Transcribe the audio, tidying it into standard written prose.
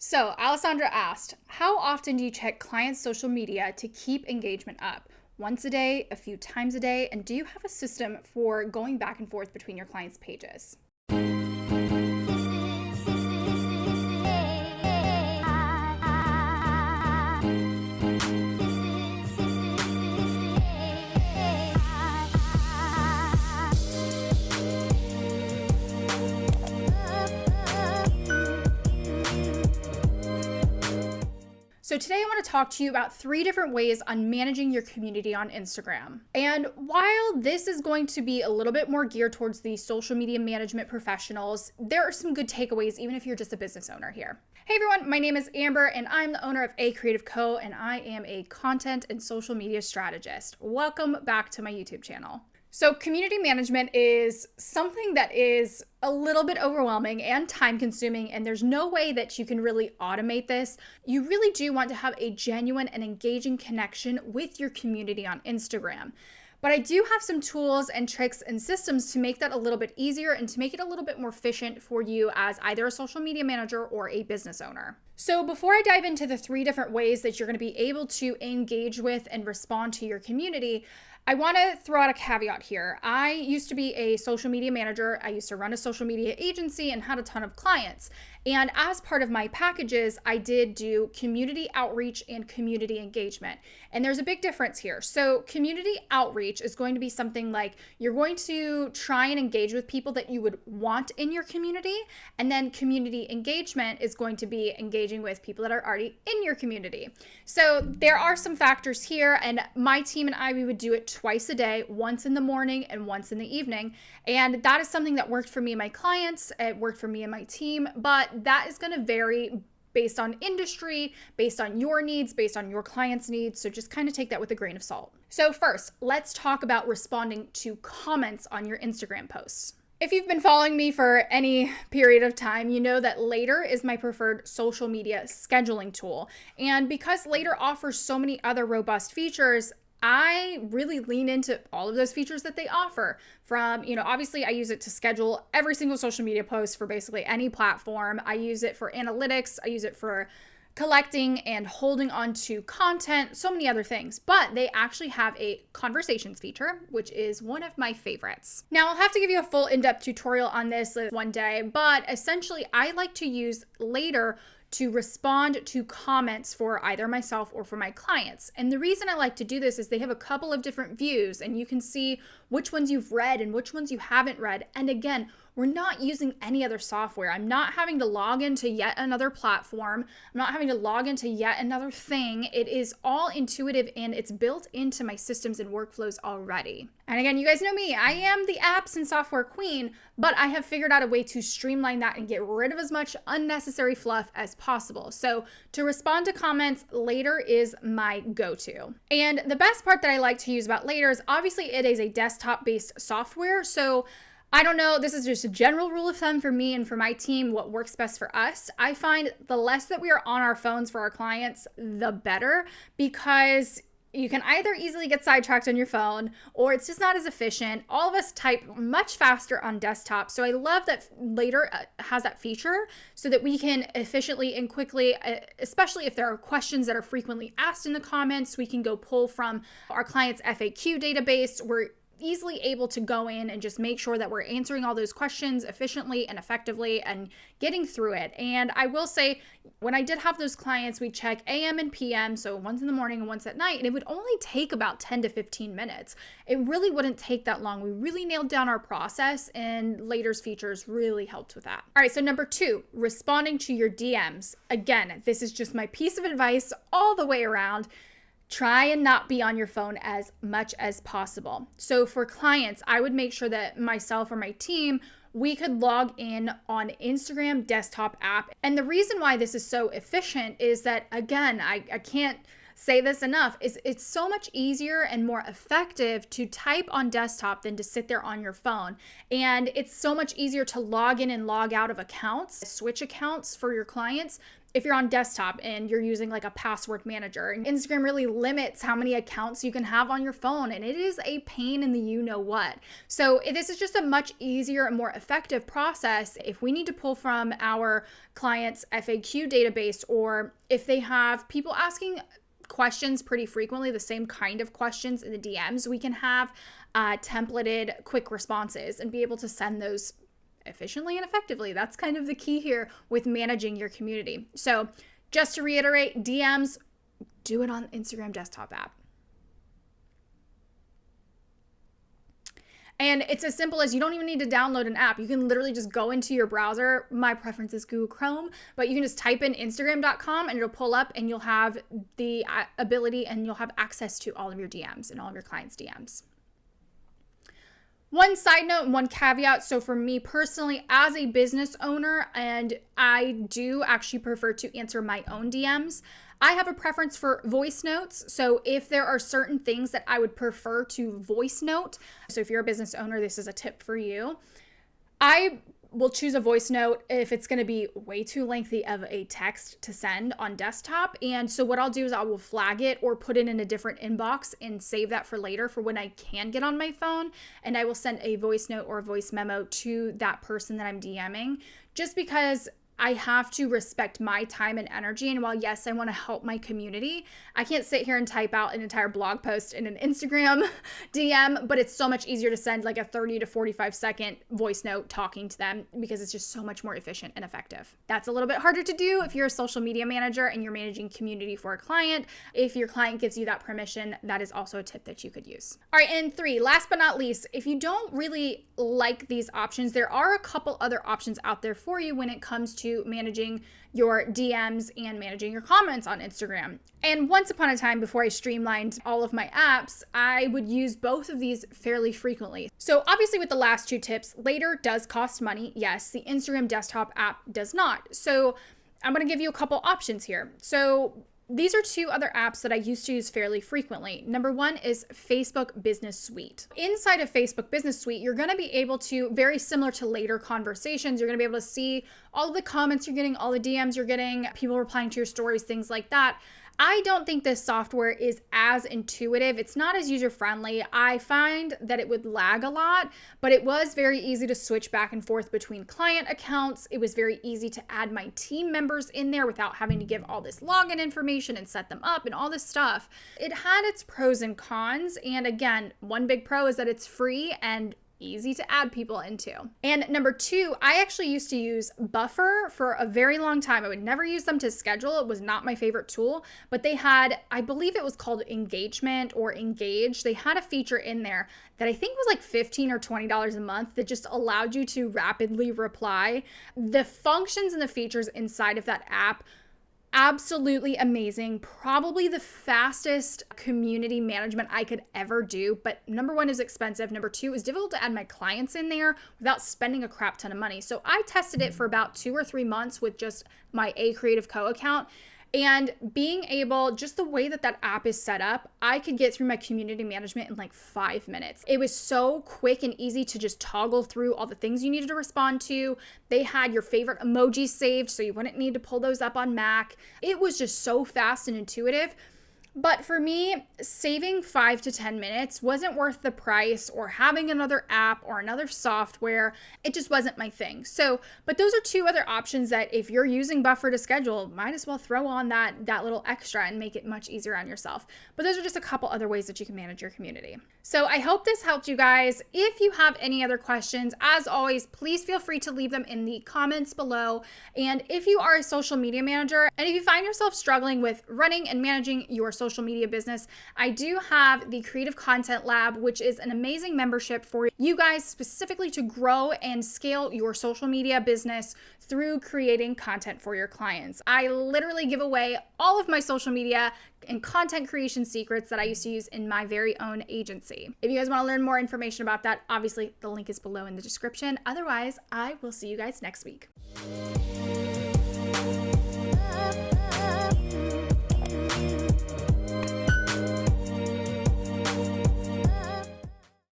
So, Alessandra asked, how often do you check clients' social media to keep engagement up? Once a day, a few times a day, and do you have a system for going back and forth between your clients' pages? So today I want to talk to you about 3 different ways on managing your community on Instagram. And while this is going to be a little bit more geared towards the social media management professionals, there are some good takeaways even if you're just a business owner here. Hey everyone, my name is Amber and I'm the owner of A Creative Co. and I am a content and social media strategist. Welcome back to my YouTube channel. So community management is something that is a little bit overwhelming and time consuming, and there's no way that you can really automate this. You really do want to have a genuine and engaging connection with your community on Instagram. But I do have some tools and tricks and systems to make that a little bit easier and to make it a little bit more efficient for you as either a social media manager or a business owner. So before I dive into the 3 different ways that you're going to be able to engage with and respond to your community, I want to throw out a caveat here. I used to be a social media manager. I used to run a social media agency and had a ton of clients. And as part of my packages, I did do community outreach and community engagement. And there's a big difference here. So community outreach is going to be something like you're going to try and engage with people that you would want in your community. And then community engagement is going to be engaging with people that are already in your community. So there are some factors here, and my team and I, we would do it twice a day, once in the morning and once in the evening. And that is something that worked for me and my clients. It worked for me and my team, but that is going to vary based on industry, based on your needs, based on your clients' needs. So just kind of take that with a grain of salt. So first, let's talk about responding to comments on your Instagram posts. If you've been following me for any period of time, you know that Later is my preferred social media scheduling tool. And because Later offers so many other robust features, I really lean into all of those features that they offer. From, obviously I use it to schedule every single social media post for basically any platform. I use it for analytics. I use it for collecting and holding on to content, so many other things. But they actually have a conversations feature, which is one of my favorites. Now, I'll have to give you a full in-depth tutorial on this one day, but essentially I like to use Later to respond to comments for either myself or for my clients. And the reason I like to do this is they have a couple of different views and you can see which ones you've read and which ones you haven't read. And again, we're not using any other software. I'm not having to log into yet another platform. I'm not having to log into yet another thing. It is all intuitive and it's built into my systems and workflows already. And again, you guys know me, I am the apps and software queen, but I have figured out a way to streamline that and get rid of as much unnecessary fluff as possible. So to respond to comments, Later is my go-to. And the best part that I like to use about Later is obviously it is a desktop-based software. So I don't know, this is just a general rule of thumb for me and for my team, what works best for us. I find the less that we are on our phones for our clients, the better, because you can either easily get sidetracked on your phone or it's just not as efficient. All of us type much faster on desktop. So I love that Later has that feature so that we can efficiently and quickly, especially if there are questions that are frequently asked in the comments, we can go pull from our client's FAQ database. We're easily able to go in and just make sure that we're answering all those questions efficiently and effectively and getting through it. And I will say, when I did have those clients, we check AM and PM, so once in the morning and once at night, and it would only take about 10 to 15 minutes. It really wouldn't take that long. We really nailed down our process and Later's features really helped with that. All right, so number 2, responding to your DMs. Again, this is just my piece of advice all the way around. Try and not be on your phone as much as possible. So for clients, I would make sure that myself or my team, we could log in on Instagram desktop app. And the reason why this is so efficient is that, again, I can't say this enough, is it's so much easier and more effective to type on desktop than to sit there on your phone. And it's so much easier to log in and log out of accounts, switch accounts for your clients. if you're on desktop and you're using like a password manager, and Instagram really limits how many accounts you can have on your phone, and it is a pain in the you know what. So this is just a much easier and more effective process if we need to pull from our clients' FAQ database, or if they have people asking questions pretty frequently, the same kind of questions in the DMs, we can have templated quick responses and be able to send those efficiently and effectively. That's kind of the key here with managing your community. So just to reiterate, DMs, do it on Instagram desktop app. And it's as simple as you don't even need to download an app. You can literally just go into your browser. My preference is Google Chrome, but you can just type in Instagram.com and it'll pull up, and you'll have the ability and you'll have access to all of your DMs and all of your clients' DMs. One side note and one caveat. So for me personally, as a business owner, and I do actually prefer to answer my own DMs, I have a preference for voice notes. So if there are certain things that I would prefer to voice note, so if you're a business owner, this is a tip for you. I will choose a voice note if it's going to be way too lengthy of a text to send on desktop. And so what I'll do is I will flag it or put it in a different inbox and save that for later for when I can get on my phone. And I will send a voice note or a voice memo to that person that I'm DMing, just because I have to respect my time and energy. And while, yes, I want to help my community, I can't sit here and type out an entire blog post in an Instagram DM, but it's so much easier to send like a 30 to 45 second voice note talking to them, because it's just so much more efficient and effective. That's a little bit harder to do if you're a social media manager and you're managing community for a client. If your client gives you that permission, that is also a tip that you could use. All right, and 3, last but not least, if you don't really like these options, there are a couple other options out there for you when it comes to managing your DMs and managing your comments on Instagram. And once upon a time, before I streamlined all of my apps, I would use both of these fairly frequently. So obviously with the last 2 tips, Later does cost money. Yes, the Instagram desktop app does not. So I'm going to give you a couple options here. So these are 2 other apps that I used to use fairly frequently. Number 1 is Facebook Business Suite. Inside of Facebook Business Suite, you're going to be able to, very similar to Later conversations, you're going to be able to see all of the comments you're getting, all the DMs you're getting, people replying to your stories, things like that. I don't think this software is as intuitive. It's not as user-friendly. I find that it would lag a lot, but it was very easy to switch back and forth between client accounts. It was very easy to add my team members in there without having to give all this login information and set them up and all this stuff. It had its pros and cons. And again, one big pro is that it's free and easy to add people into. And number 2, I actually used to use Buffer for a very long time. I would never use them to schedule. It was not my favorite tool, but they had, I believe it was called Engagement or Engage. They had a feature in there that I think was like $15 or $20 a month that just allowed you to rapidly reply. The functions and the features inside of that app, absolutely amazing. Probably the fastest community management I could ever do. But number 1 is expensive. Number 2 is difficult to add my clients in there without spending a crap ton of money. So I tested it for about 2 or 3 months with just my A Creative Co account. And being able, just the way that that app is set up, I could get through my community management in like 5 minutes. It was so quick and easy to just toggle through all the things you needed to respond to. They had your favorite emojis saved, so you wouldn't need to pull those up on Mac. It was just so fast and intuitive. But for me, saving 5 to 10 minutes wasn't worth the price, or having another app or another software. It just wasn't my thing. So, but those are 2 other options that if you're using Buffer to schedule, might as well throw on that little extra and make it much easier on yourself. But those are just a couple other ways that you can manage your community. So I hope this helped you guys. If you have any other questions, as always, please feel free to leave them in the comments below. And if you are a social media manager, and if you find yourself struggling with running and managing your social media business, I do have the Creative Content Lab, which is an amazing membership for you guys specifically to grow and scale your social media business through creating content for your clients. I literally give away all of my social media and content creation secrets that I used to use in my very own agency. If you guys want to learn more information about that, obviously the link is below in the description. Otherwise, I will see you guys next week.